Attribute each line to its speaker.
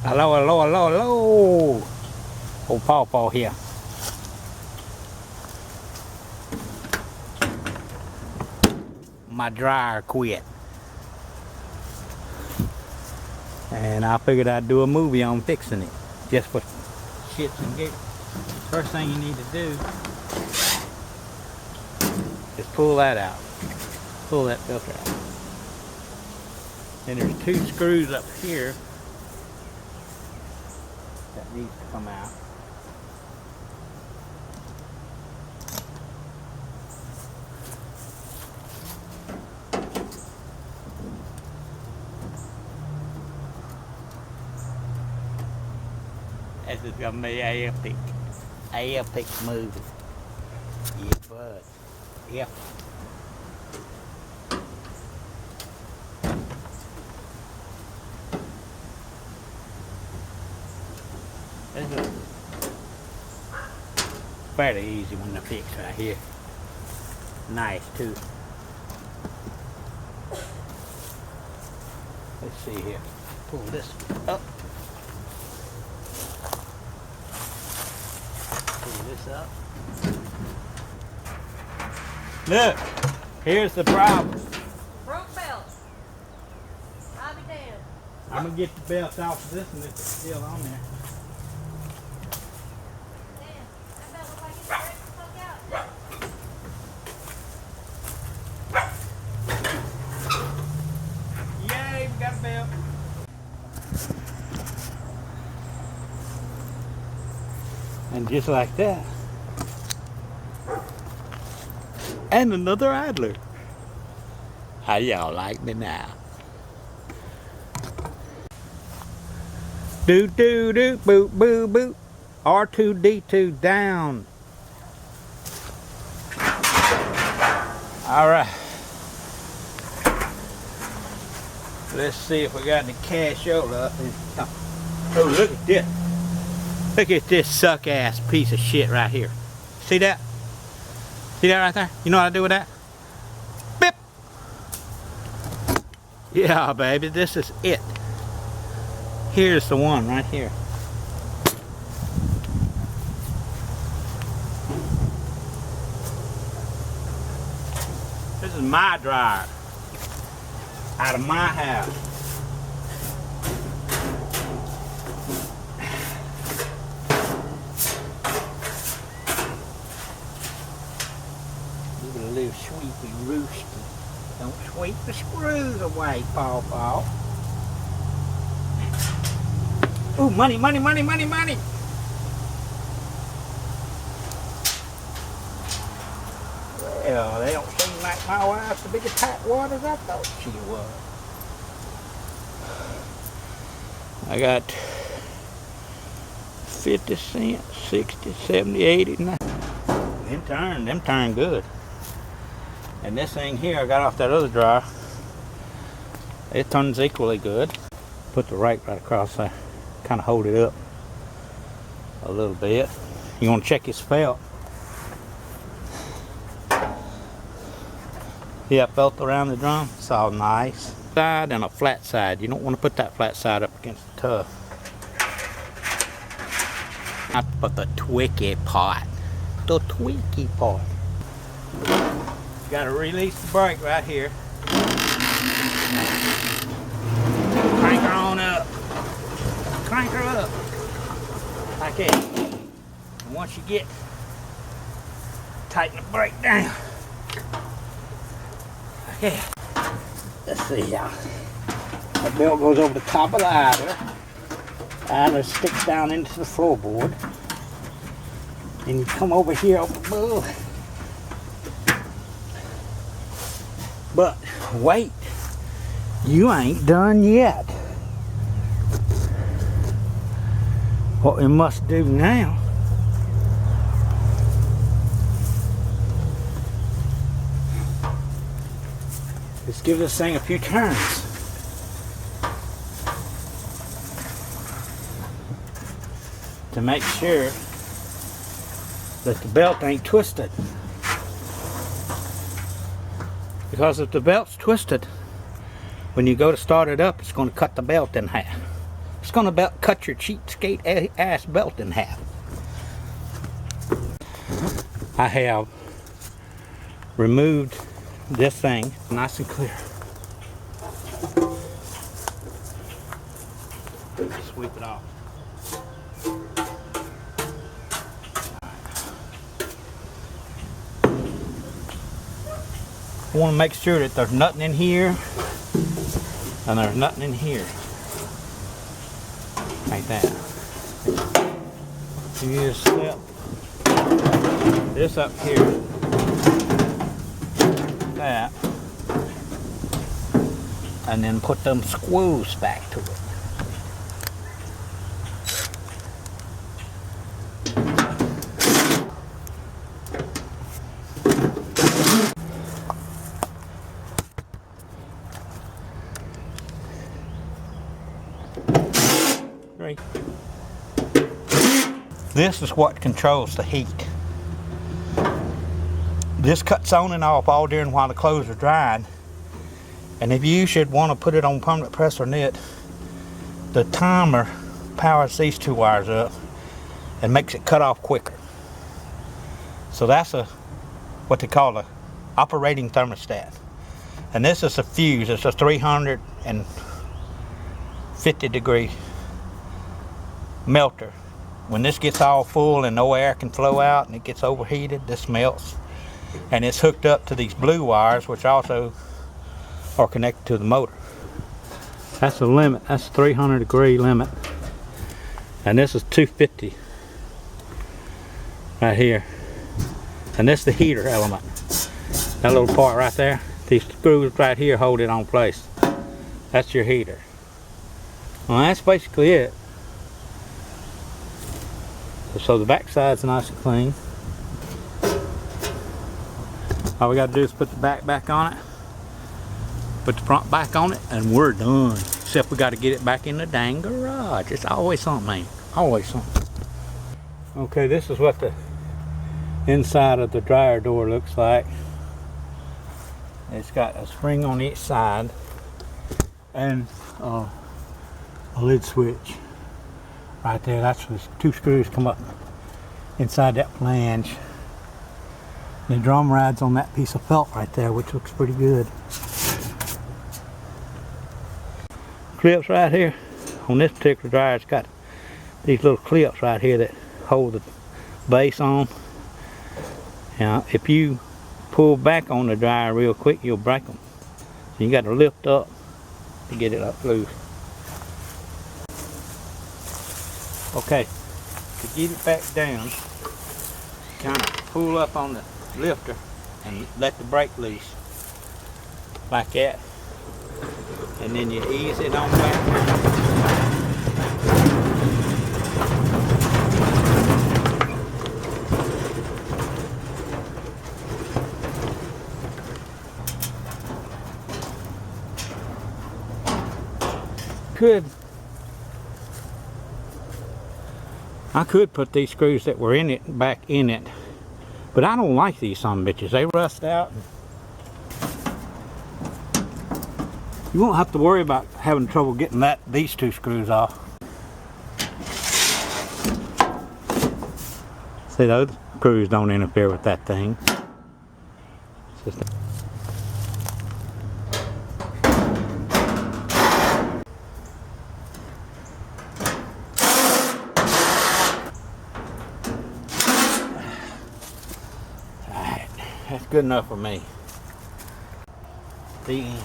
Speaker 1: Hello, hello, hello, hello. Old Paw here. My dryer quit. And I figured I'd do a movie on fixing it. Just for shits and giggles. First thing you need to do is pull that out. Pull that filter out. And there's two screws up here that needs to come out. This is gonna be epic. Epic movie. Yeah, bud. Yep. This is fairly easy one to fix right here. Nice too. Let's see here. Pull this up. Pull this up. Look, here's the problem.
Speaker 2: Broke belt. I'll be damned.
Speaker 1: I'm gonna get the belt off of this one if it's still on there.
Speaker 2: Damn, that belt looks like it's ready to fuck out.
Speaker 1: Yay, we got a belt. And just like that. And another idler. How y'all like me now? Do do do boop boo boop. R2D2 down. All right. Let's see if we got any cashola up in. Oh, look at this. Look at this suck ass piece of shit right here. See that? See that right there? You know what I do with that? Bip! Yeah, baby, this is it. Here's the one right here. This is my dryer. Out of my house. Give it a little sweepy roosty. Don't sweep the screws away, Paw. Ooh, money, money, money, money, money. Well, they don't seem like my wife's the biggest tightwad as I thought she was. I got 50 cents, 60, 70, 80, 90. Them turn good. And this thing here I got off that other dryer, it turns equally good. Put the rake right across there, kind of hold it up a little bit. You want to check your felt. Yeah, felt around the drum, it's all nice. Side and a flat side. You don't want to put that flat side up against the tub. I put the Twiki part. The Twiki part. You gotta release the brake right here. Crank her on up. Crank her up. Like that. And once you get, tighten the brake down. Okay. Let's see y'all. The belt goes over the top of the idler. The idler sticks down into the floorboard. And you come over here up above. But wait, you ain't done yet. What we must do now is give this thing a few turns. To make sure that the belt ain't twisted. Because if the belt's twisted, when you go to start it up, it's going to cut the belt in half. It's gonna cut your cheapskate ass belt in half. I have removed this thing nice and clear. Sweep it off. I want to make sure that there's nothing in here and there's nothing in here. Like that. You just slip this up here. That. And then put them screws back to it. This is what controls the heat. This cuts on and off all during while the clothes are drying. And if you should want to put it on permanent press or knit, the timer powers these two wires up and makes it cut off quicker. So that's what they call a operating thermostat. And this is a fuse. It's a 350 degree melter. When this gets all full and no air can flow out and it gets overheated, this melts. And it's hooked up to these blue wires, which also are connected to the motor. That's the limit. That's 300 degree limit. And this is 250 right here. And this is the heater element. That little part right there, these screws right here hold it on place. That's your heater. Well, that's basically it. So the back side's nice and clean. All we got to do is put the back on it, put the front back on it, and we're done. Except we got to get it back in the dang garage. It's always something, man. Always something. Okay, this is what the inside of the dryer door looks like. It's got a spring on each side and a lid switch. Right there, that's where two screws come up inside that flange. The drum rides on that piece of felt right there, which looks pretty good. Clips right here. On this particular dryer, it's got these little clips right here that hold the base on. Now, if you pull back on the dryer real quick, you'll break them. So you got to lift up to get it up loose. Okay, to get it back down, kind of pull up on the lifter and let the brake loose, like that. And then you ease it on back. I could put these screws that were in it back in it, but I don't like these son of bitches. They rust out. You won't have to worry about having trouble getting these two screws off. See, those screws don't interfere with that thing. It's just that's good enough for me. The end.